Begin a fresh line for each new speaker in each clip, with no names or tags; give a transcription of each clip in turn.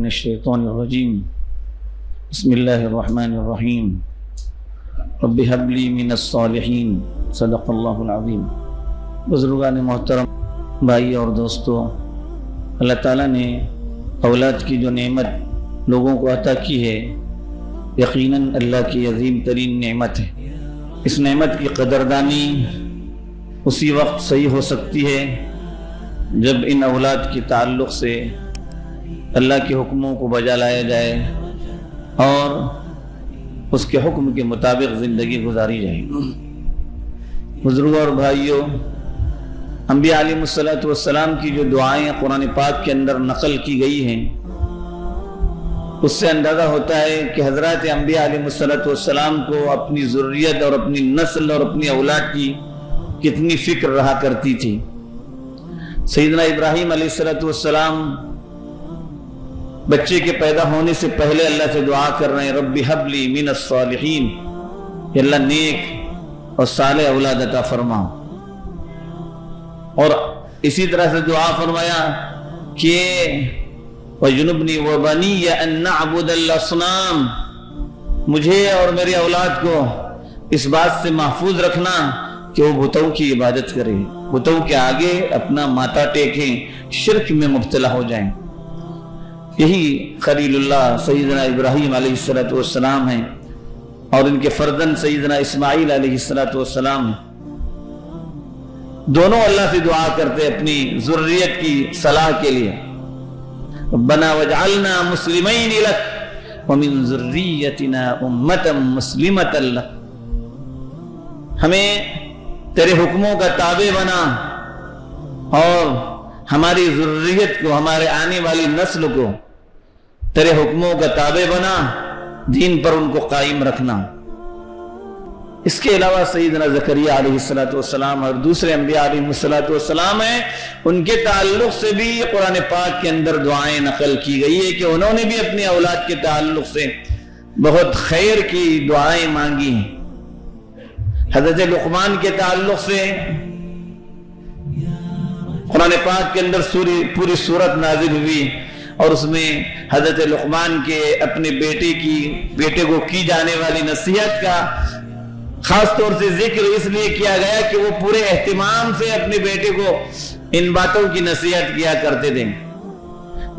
الشیطان الرجیم بسم اللہ الرحمن الرحیم رب هب لی من الصالحین صدق اللہ العظیم۔ بزرگان محترم، بھائی اور دوستو، اللہ تعالیٰ نے اولاد کی جو نعمت لوگوں کو عطا کی ہے، یقیناً اللہ کی عظیم ترین نعمت ہے۔ اس نعمت کی قدردانی اسی وقت صحیح ہو سکتی ہے جب ان اولاد کے تعلق سے اللہ کے حکموں کو بجا لایا جائے اور اس کے حکم کے مطابق زندگی گزاری جائے۔ بزرگوں اور بھائیوں، انبیاء علیہ السلام کی جو دعائیں قرآن پاک کے اندر نقل کی گئی ہیں، اس سے اندازہ ہوتا ہے کہ حضرات انبیاء علیہ السلام کو اپنی ذریت اور اپنی نسل اور اپنی اولاد کی کتنی فکر رہا کرتی تھی۔ سیدنا ابراہیم علیہ السلام بچے کے پیدا ہونے سے پہلے اللہ سے دعا کر رہے ہیں، رب ہب لی من الصالحین، کہ اللہ نیک اور صالح اولاد عطا فرما۔ اور اسی طرح سے دعا فرمایا کہ وَجُنُبْنِي وَبَنِيَّ أَن نَعْبُدَ الْأَصْنَامَ، مجھے اور میری اولاد کو اس بات سے محفوظ رکھنا کہ وہ بتوں کی عبادت کریں، بتوں کے آگے اپنا ماتھا ٹیکیں، شرک میں مبتلا ہو جائیں۔ یہی خلیل اللہ سیدنا ابراہیم علیہ السلام ہیں، اور ان کے فرزند سیدنا اسماعیل علیہ السلام ہیں۔ دونوں اللہ سے دعا کرتے اپنی ذریت کی صلاح کے لیے، ربنا وجعلنا مسلمین لک ومن ذریتنا امتا مسلمتا لک، ہمیں تیرے حکموں کا تابع بنا اور ہماری ذریت کو، ہمارے آنے والی نسل کو تیرے حکموں کا تابع بنا، دین پر ان کو قائم رکھنا۔ اس کے علاوہ سیدنا زکریا علیہ السلام اور دوسرے انبیاء علیہ السلام ہیں، ان کے تعلق سے بھی قرآن پاک کے اندر دعائیں نقل کی گئی ہے کہ انہوں نے بھی اپنی اولاد کے تعلق سے بہت خیر کی دعائیں مانگی ہیں۔ حضرت لقمان کے تعلق سے قرآن پاک کے اندر پوری سورت نازل ہوئی، اور اس میں حضرت لقمان کے اپنے بیٹے کو کی جانے والی نصیحت کا خاص طور سے ذکر اس لیے کیا گیا کہ وہ پورے اہتمام سے اپنے بیٹے کو ان باتوں کی نصیحت کیا کرتے تھے۔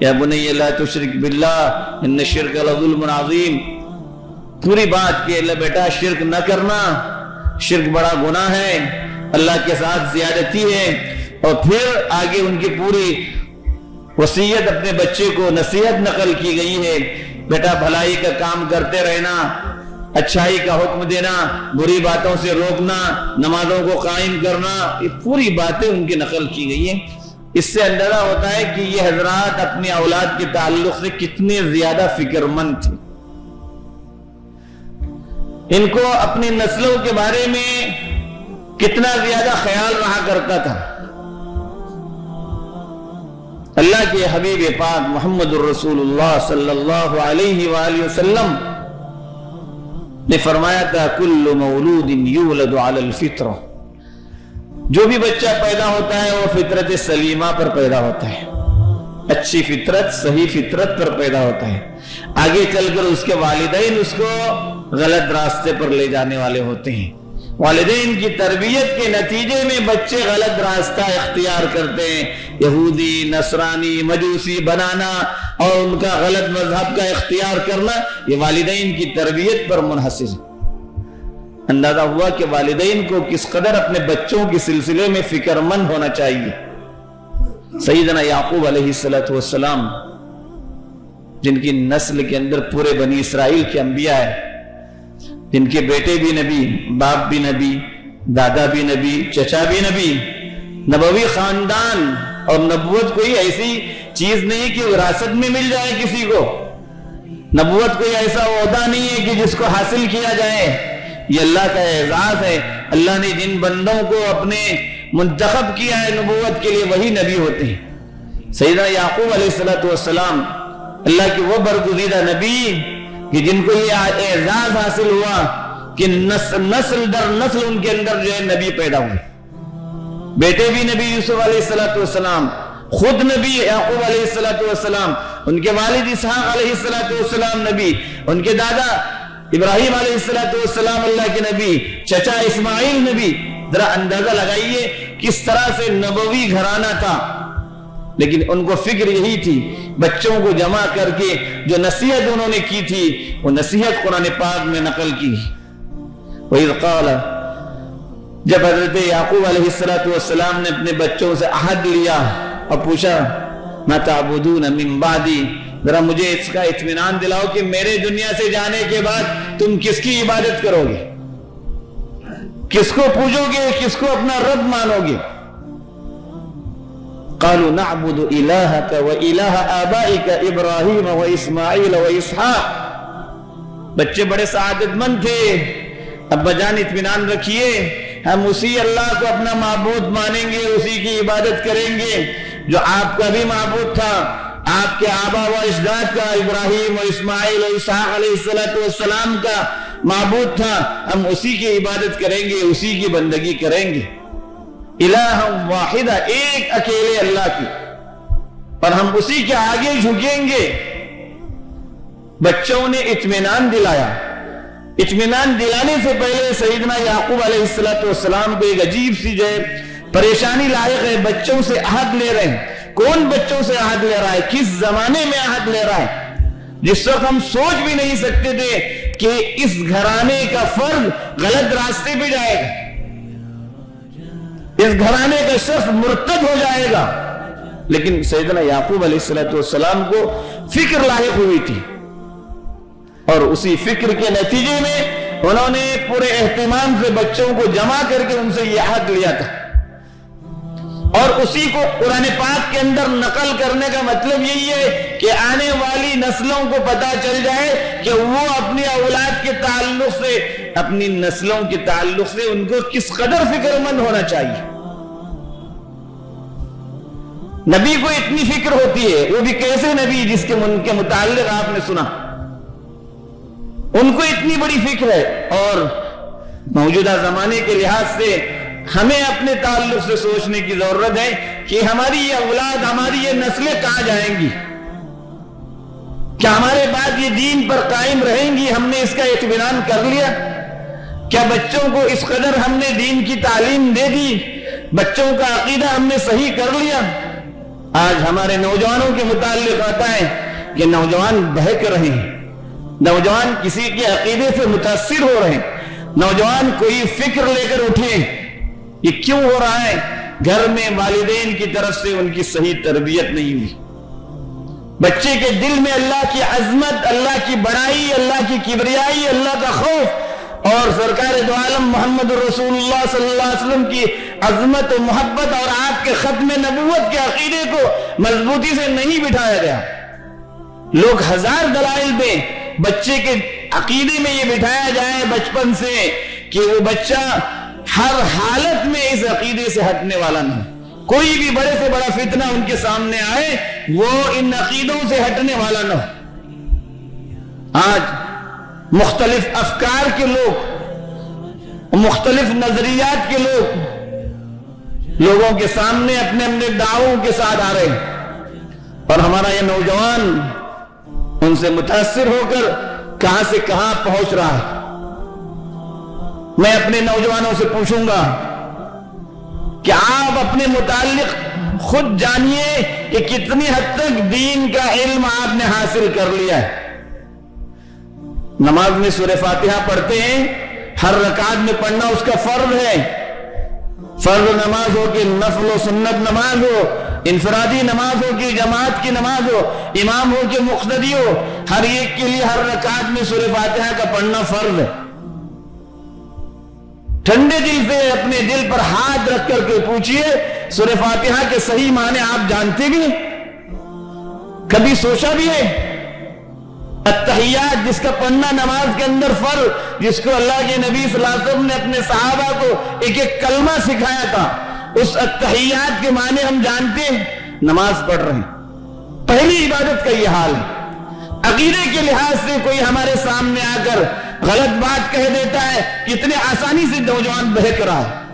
یا بنی لا تشرک باللہ ان الشرک لظلم عظیم، پوری بات کہ اللہ بیٹا شرک نہ کرنا، شرک بڑا گناہ ہے، اللہ کے ساتھ زیادتی ہے۔ اور پھر آگے ان کی پوری وصیت اپنے بچے کو نصیحت نقل کی گئی ہے، بیٹا بھلائی کا کام کرتے رہنا، اچھائی کا حکم دینا، بری باتوں سے روکنا، نمازوں کو قائم کرنا، یہ پوری باتیں ان کی نقل کی گئی ہیں۔ اس سے اندازہ ہوتا ہے کہ یہ حضرات اپنی اولاد کے تعلق سے کتنے زیادہ فکر مند تھے، ان کو اپنی نسلوں کے بارے میں کتنا زیادہ خیال رہا کرتا تھا۔ اللہ کے حبیب پاک محمد الرسول اللہ صلی اللہ علیہ وآلہ وسلم نے فرمایا تھا کل مولود یولد علی الفطرہ، جو بھی بچہ پیدا ہوتا ہے وہ فطرت سلیمہ پر پیدا ہوتا ہے، اچھی فطرت، صحیح فطرت پر پیدا ہوتا ہے۔ آگے چل کر اس کے والدین اس کو غلط راستے پر لے جانے والے ہوتے ہیں، والدین کی تربیت کے نتیجے میں بچے غلط راستہ اختیار کرتے ہیں، یہودی، نصرانی، مجوسی بنانا اور ان کا غلط مذہب کا اختیار کرنا، یہ والدین کی تربیت پر منحصر ہے۔ اندازہ ہوا کہ والدین کو کس قدر اپنے بچوں کے سلسلے میں فکر مند ہونا چاہیے۔ سیدنا یعقوب علیہ السلام، جن کی نسل کے اندر پورے بنی اسرائیل کے انبیاء ہیں، جن کے بیٹے بھی نبی، باپ بھی نبی، دادا بھی نبی، چچا بھی نبی، نبوی خاندان، اور نبوت کوئی ایسی چیز نہیں کہ وراثت میں مل جائے کسی کو، نبوت کوئی ایسا عہدہ نہیں ہے کہ جس کو حاصل کیا جائے، یہ اللہ کا اعزاز ہے۔ اللہ نے جن بندوں کو اپنے منتخب کیا ہے نبوت کے لیے، وہی نبی ہوتے ہیں۔ سیدنا یعقوب علیہ السلام اللہ کی وہ برگزیدہ نبی کہ جن کو یہ اعزاز حاصل ہوا کہ نسل در نسل ان کے اندر جو ہے نبی پیدا ہوئے، بیٹے بھی نبی یوسف علیہ السلام، خود نبی یعقوب علیہ السلام، ان کے والد اسحاق علیہ السلام نبی، ان کے دادا ابراہیم علیہ السلام اللہ کے نبی، چچا اسماعیل نبی. ذرا اندازہ لگائیے کس طرح سے نبوی گھرانہ تھا، لیکن ان کو فکر یہی تھی. بچوں کو جمع کر کے جو نصیحت انہوں نے کی تھی وہ نصیحت قرآن پاک میں نقل کی. وَإِذْ قَالَ، جب حضرت یعقوب علیہ السلام نے اپنے بچوں سے عہد لیا اور پوچھا مَا تَعْبُدُونَ مِن بَعْدِي، ذرا مجھے اس کا اطمینان دلاؤ کہ میرے دنیا سے جانے کے بعد تم کس کی عبادت کرو گے، کس کو پوجو گے، کس کو اپنا رب مانو گے. قالوا نعبد الہک و الہ آبائک ابراہیم و اسماعیل و اسحاق. بچے بڑے سعادت مند تھے. ابا جان اطمینان رکھیے، ہم اسی اللہ کو اپنا معبود مانیں گے، اسی کی عبادت کریں گے جو آپ کا بھی معبود تھا، آپ کے آبا و اجداد کا، ابراہیم و اسماعیل و اسحاق علیہ السلام کا معبود تھا. ہم اسی کی عبادت کریں گے، اسی کی بندگی کریں گے. الہ واحدہ، ایک اکیلے اللہ کی، اور ہم اسی کے آگے جھکیں گے. بچوں نے اطمینان دلایا. اطمینان دلانے سے پہلے سیدنا یعقوب علیہ السلام کو ایک عجیب سی جو ہے پریشانی لاحق ہے. بچوں سے عہد لے رہے ہیں. کون بچوں سے عہد لے رہا ہے؟ کس زمانے میں عہد لے رہا ہے؟ جس وقت ہم سوچ بھی نہیں سکتے تھے کہ اس گھرانے کا فرد غلط راستے پہ جائے گا، اس گھرانے کا شخص مرتد ہو جائے گا. لیکن سیدنا یعقوب علیہ السلام کو فکر لاحق ہوئی تھی، اور اسی فکر کے نتیجے میں انہوں نے پورے اہتمام سے بچوں کو جمع کر کے ان سے یہ عہد لیا تھا. اور اسی کو قرآن پاک کے اندر نقل کرنے کا مطلب یہی ہے کہ آنے والی نسلوں کو پتا چل جائے کہ وہ اپنی اولاد کے تعلق سے، اپنی نسلوں کے تعلق سے ان کو کس قدر فکر مند ہونا چاہیے. نبی کو اتنی فکر ہوتی ہے، وہ بھی کیسے نبی جس کے متعلق آپ نے سنا، ان کو اتنی بڑی فکر ہے. اور موجودہ زمانے کے لحاظ سے ہمیں اپنے تعلق سے سوچنے کی ضرورت ہے کہ ہماری یہ اولاد، ہماری یہ نسلیں کہاں جائیں گی؟ کیا ہمارے بعد یہ دین پر قائم رہیں گی؟ ہم نے اس کا اطمینان کر لیا؟ کیا بچوں کو اس قدر ہم نے دین کی تعلیم دے دی؟ بچوں کا عقیدہ ہم نے صحیح کر لیا؟ آج ہمارے نوجوانوں کے متعلق آتا ہے کہ نوجوان بہک رہے ہیں، نوجوان کسی کے عقیدے سے متاثر ہو رہے ہیں، نوجوان کوئی فکر لے کر اٹھے. یہ کیوں ہو رہا ہے؟ گھر میں والدین کی طرف سے ان کی صحیح تربیت نہیں ہوئی. بچے کے دل میں اللہ کی عظمت، اللہ کی بڑائی، اللہ کی کبریائی، اللہ کا خوف اور سرکار دو عالم محمد رسول اللہ صلی اللہ علیہ وسلم کی عظمت و محبت اور آپ کے ختم نبوت کے عقیدے کو مضبوطی سے نہیں بٹھایا گیا. لوگ ہزار دلائل دیں، بچے کے عقیدے میں یہ بٹھایا جائے بچپن سے کہ وہ بچہ ہر حالت میں اس عقیدے سے ہٹنے والا نہیں. کوئی بھی بڑے سے بڑا فتنہ ان کے سامنے آئے وہ ان عقیدوں سے ہٹنے والا نہ ہو. آج مختلف افکار کے لوگ، مختلف نظریات کے لوگوں کے سامنے اپنے اپنے دعووں کے ساتھ آ رہے ہیں، اور ہمارا یہ نوجوان ان سے متاثر ہو کر کہاں سے کہاں پہنچ رہا ہے. میں اپنے نوجوانوں سے پوچھوں گا کہ آپ اپنے متعلق خود جانیے کہ کتنی حد تک دین کا علم آپ نے حاصل کر لیا ہے. نماز میں سورہ فاتحہ پڑھتے ہیں، ہر رکعت میں پڑھنا اس کا فرض ہے. فرض نماز ہو کہ نفل و سنت نماز ہو، انفرادی نماز ہو کہ جماعت کی نماز ہو، امام ہو کہ مقتدی ہو، ہر ایک کے لیے ہر رکعت میں سورہ فاتحہ کا پڑھنا فرض ہے. ٹھنڈے دل سے اپنے دل پر ہاتھ رکھ کر کے پوچھئے، سورہ فاتحہ کے صحیح معنی آپ جانتے بھی ہیں؟ کبھی سوچا بھی ہے؟ التحیات جس کا پڑھنا نماز کے اندر فرض، جس کو اللہ کے نبی صلی اللہ علیہ وسلم نے اپنے صحابہ کو ایک ایک کلمہ سکھایا تھا، اس التحیات کے معنی ہم جانتے ہیں، نماز پڑھ رہے ہیں. پہلی عبادت کا یہ حال ہے. عقیدے کے لحاظ سے کوئی ہمارے سامنے آ کر غلط بات کہہ دیتا ہے، کتنے آسانی سے نوجوان بہک رہا ہے.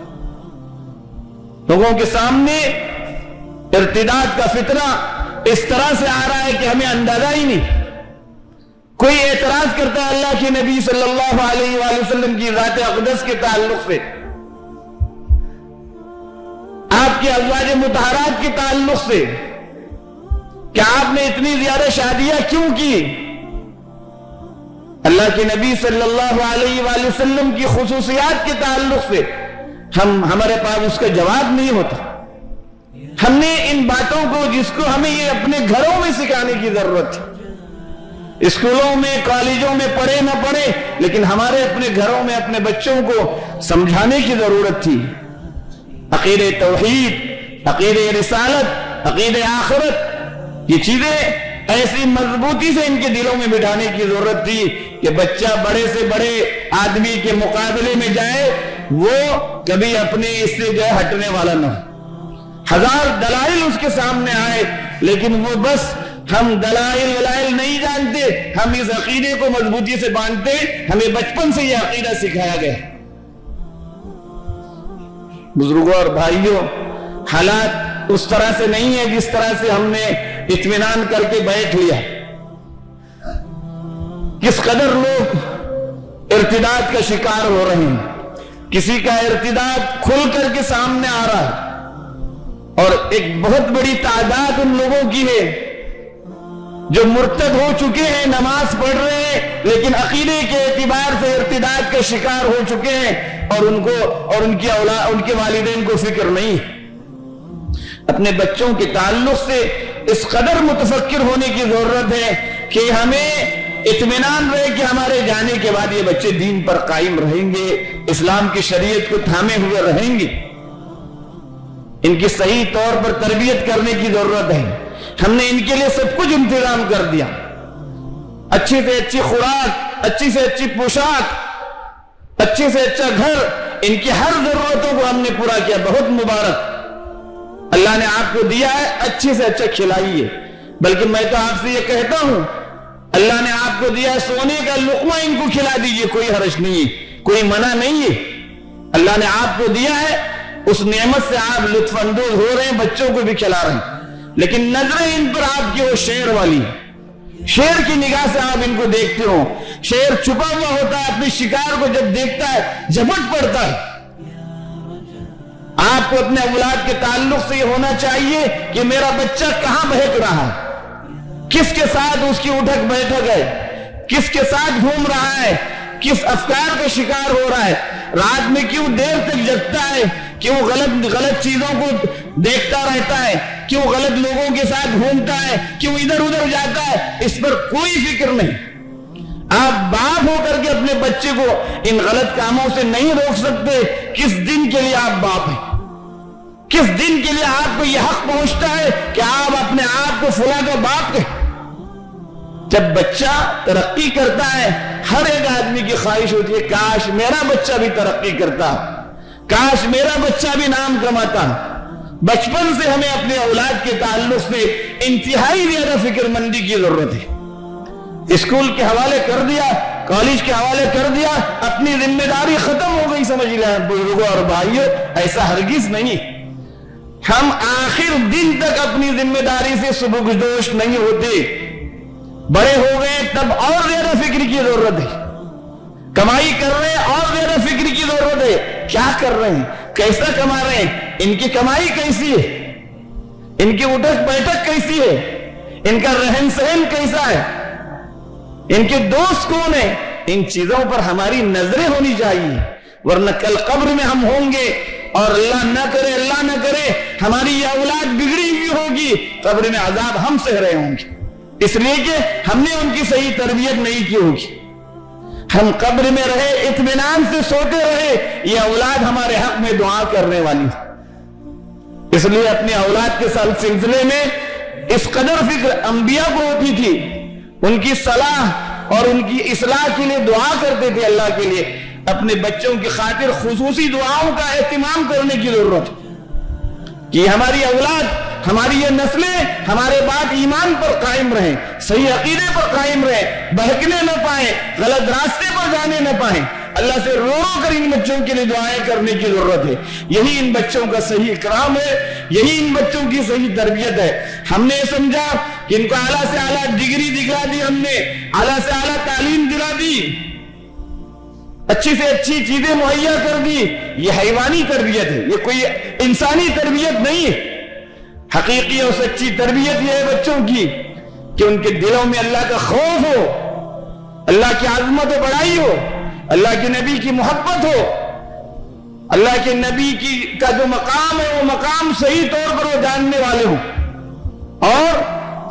لوگوں کے سامنے ارتداد کا فتنہ اس طرح سے آ رہا ہے کہ ہمیں اندازہ ہی نہیں۔ کوئی اعتراض کرتا ہے اللہ کے نبی صلی اللہ علیہ وآلہ وسلم کی ذات اقدس کے تعلق سے، آپ کے ازواج مطہرات کے تعلق سے، کہ آپ نے اتنی زیادہ شادیاں کیوں کی؟ اللہ کے نبی صلی اللہ علیہ وآلہ وسلم کی خصوصیات کے تعلق سے ہمارے پاس اس کا جواب نہیں ہوتا۔ ہم نے ان باتوں کو، جس کو ہمیں یہ اپنے گھروں میں سکھانے کی ضرورت ہے، اسکولوں میں کالجوں میں پڑھے نہ پڑھے، لیکن ہمارے اپنے گھروں میں اپنے بچوں کو سمجھانے کی ضرورت تھی۔ عقیدہ توحید، عقیدہ رسالت، عقیدہ آخرت، یہ چیزیں ایسی مضبوطی سے ان کے دلوں میں بٹھانے کی ضرورت تھی کہ بچہ بڑے سے بڑے آدمی کے مقابلے میں جائے، وہ کبھی اپنے اس سے جو ہے ہٹنے والا نہ ہو۔ ہزار دلائل اس کے سامنے آئے، لیکن وہ بس ہم دلائل ولائل نہیں جانتے، ہم اس عقیدے کو مضبوطی سے باندھتے، ہمیں بچپن سے یہ عقیدہ سکھایا گیا۔ بزرگوں اور بھائیوں، حالات اس طرح سے نہیں ہے جس طرح سے ہم نے اطمینان کر کے بیٹھ لیا۔ کس قدر لوگ ارتداد کا شکار ہو رہے ہیں، کسی کا ارتداد کھل کر کے سامنے آ رہا ہے، اور ایک بہت بڑی تعداد ان لوگوں کی ہے جو مرتد ہو چکے ہیں، نماز پڑھ رہے ہیں، لیکن عقیدے کے اعتبار سے ارتداد کا شکار ہو چکے ہیں، اور ان کو اور ان کی اولاد، ان کے والدین کو فکر نہیں۔ اپنے بچوں کے تعلق سے اس قدر متفکر ہونے کی ضرورت ہے کہ ہمیں اطمینان رہے کہ ہمارے جانے کے بعد یہ بچے دین پر قائم رہیں گے، اسلام کی شریعت کو تھامے ہوئے رہیں گے۔ ان کی صحیح طور پر تربیت کرنے کی ضرورت ہے۔ ہم نے ان کے لیے سب کچھ انتظام کر دیا، اچھی سے اچھی خوراک، اچھی سے اچھی پوشاک، اچھے سے اچھا گھر، ان کی ہر ضرورتوں کو ہم نے پورا کیا۔ بہت مبارک، اللہ نے آپ کو دیا ہے، اچھے سے اچھا کھلائیے۔ بلکہ میں تو آپ سے یہ کہتا ہوں، اللہ نے آپ کو دیا ہے سونے کا لقمہ، ان کو کھلا دیجئے، کوئی حرج نہیں ہے، کوئی منع نہیں ہے۔ اللہ نے آپ کو دیا ہے، اس نعمت سے آپ لطف اندوز ہو رہے ہیں، بچوں کو بھی کھلا رہے ہیں، لیکن نظریں ان پر آپ کی وہ شیر والی، شیر کی نگاہ سے آپ ان کو دیکھتے ہو۔ شیر چھپا ہوا ہوتا ہے، اپنے شکار کو جب دیکھتا ہے جھپٹ پڑتا ہے۔ آپ کو اپنے اولاد کے تعلق سے یہ ہونا چاہیے کہ میرا بچہ کہاں بہک رہا ہے، کس کے ساتھ اس کی اٹھک بیٹھک ہے، کس کے ساتھ گھوم رہا ہے، کس افکار کا شکار ہو رہا ہے، رات میں کیوں دیر تک جگتا ہے، کیوں غلط چیزوں کو دیکھتا رہتا ہے، کیوں غلط لوگوں کے ساتھ گھومتا ہے، کیوں ادھر ادھر جاتا ہے، اس پر کوئی فکر نہیں۔ آپ باپ ہو کر کے اپنے بچے کو ان غلط کاموں سے نہیں روک سکتے۔ کس دن کے لیے آپ باپ ہیں؟ کس دن کے لیے آپ کو یہ حق پہنچتا ہے کہ آپ اپنے آپ کو فلاں کا باپ کہیں؟ جب بچہ ترقی کرتا ہے، ہر ایک آدمی کی خواہش ہوتی ہے کاش میرا بچہ بھی ترقی کرتا، کاش میرا بچہ بھی نام کماتا۔ بچپن سے ہمیں اپنے اولاد کے تعلق سے انتہائی زیادہ فکر مندی کی ضرورت ہے۔ اسکول کے حوالے کر دیا، کالج کے حوالے کر دیا، اپنی ذمہ داری ختم ہو گئی، سمجھ لیں بزرگوں اور بھائیوں، ایسا ہرگز نہیں۔ ہم آخر دن تک اپنی ذمہ داری سے سبکدوش نہیں ہوتے۔ بڑے ہو گئے تب اور زیادہ فکر کی ضرورت ہے، کمائی کر رہے ہیں اور زیادہ فکر کی ضرورت ہے، کیا کر رہے ہیں، کیسا کما رہے ہیں، ان کی کمائی کیسی ہے، ان کی اٹھک بیٹھک کیسی ہے، ان کا رہن سہن کیسا ہے، ان کے دوست کون ہیں، ان چیزوں پر ہماری نظریں ہونی چاہیے، ورنہ کل قبر میں ہم ہوں گے اور اللہ نہ کرے ہماری یہ اولاد بگڑی ہوئی ہوگی، قبر میں عذاب ہم سہ رہے ہوں گے، اس لیے کہ ہم نے ان کی صحیح تربیت نہیں کی ہوگی۔ ہم قبر میں رہے، اطمینان سے سوتے رہے، یہ اولاد ہمارے حق میں دعا کرنے والی، اس لیے اپنے اولاد کے سلسلے میں اس قدر فکر انبیاء کو ہوتی تھی، ان کی صلاح اور ان کی اصلاح کے لیے دعا کرتے تھے اللہ کے لیے۔ اپنے بچوں کی خاطر خصوصی دعاؤں کا اہتمام کرنے کی ضرورت ہے کہ ہماری اولاد، ہماری یہ نسلیں ہمارے بعد ایمان پر قائم رہیں، صحیح عقیدے پر قائم رہیں، بہکنے نہ پائیں، غلط راستے پر جانے نہ پائیں۔ اللہ سے رو رو کر ان بچوں کے لیے دعائیں کرنے کی ضرورت ہے. یہی ان بچوں کا صحیح اکرام ہے, یہی ان بچوں کی صحیح تربیت ہے. ہم نے یہ سمجھا کہ ان کو اعلیٰ سے اعلیٰ ڈگری دکھلا دی, ہم نے اعلیٰ سے اعلیٰ تعلیم دلا دی, اچھی سے اچھی چیزیں مہیا کر دی. یہ حیوانی تربیت ہے, یہ کوئی انسانی تربیت نہیں ہے. حقیقی اور سچی تربیت یہ ہے بچوں کی کہ ان کے دلوں میں اللہ کا خوف ہو, اللہ کی عظمت و بڑائی ہو, اللہ کے نبی کی محبت ہو, اللہ کے نبی کا جو مقام ہے وہ مقام صحیح طور پر وہ جاننے والے ہوں, اور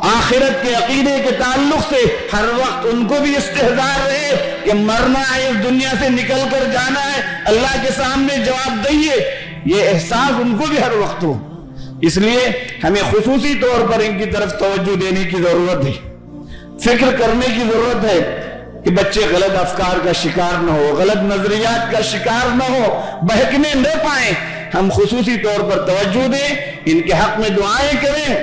آخرت کے عقیدے کے تعلق سے ہر وقت ان کو بھی استحضار رہے کہ مرنا ہے, اس دنیا سے نکل کر جانا ہے, اللہ کے سامنے جواب دئیے, یہ احساس ان کو بھی ہر وقت ہو. اس لیے ہمیں خصوصی طور پر ان کی طرف توجہ دینے کی ضرورت ہے, فکر کرنے کی ضرورت ہے کہ بچے غلط افکار کا شکار نہ ہو, غلط نظریات کا شکار نہ ہو, بہکنے نہ پائیں. ہم خصوصی طور پر توجہ دیں, ان کے حق میں دعائیں کریں,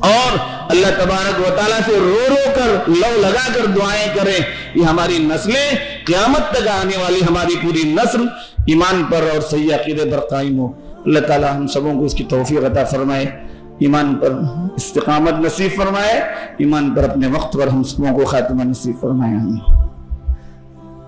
اور اللہ تبارک و تعالیٰ سے رو رو کر لو لگا کر دعائیں کریں. یہ ہماری نسلیں قیامت تک آنے والی ہماری پوری نسل ایمان پر اور صحیح عقیدے پر قائم ہو. اللہ تعالیٰ ہم سبوں کو اس کی توفیق عطا فرمائے, ایمان پر استقامت نصیب فرمائے, ایمان پر اپنے وقت پر ہم سبوں کو خاتمہ نصیب فرمائے. آمین.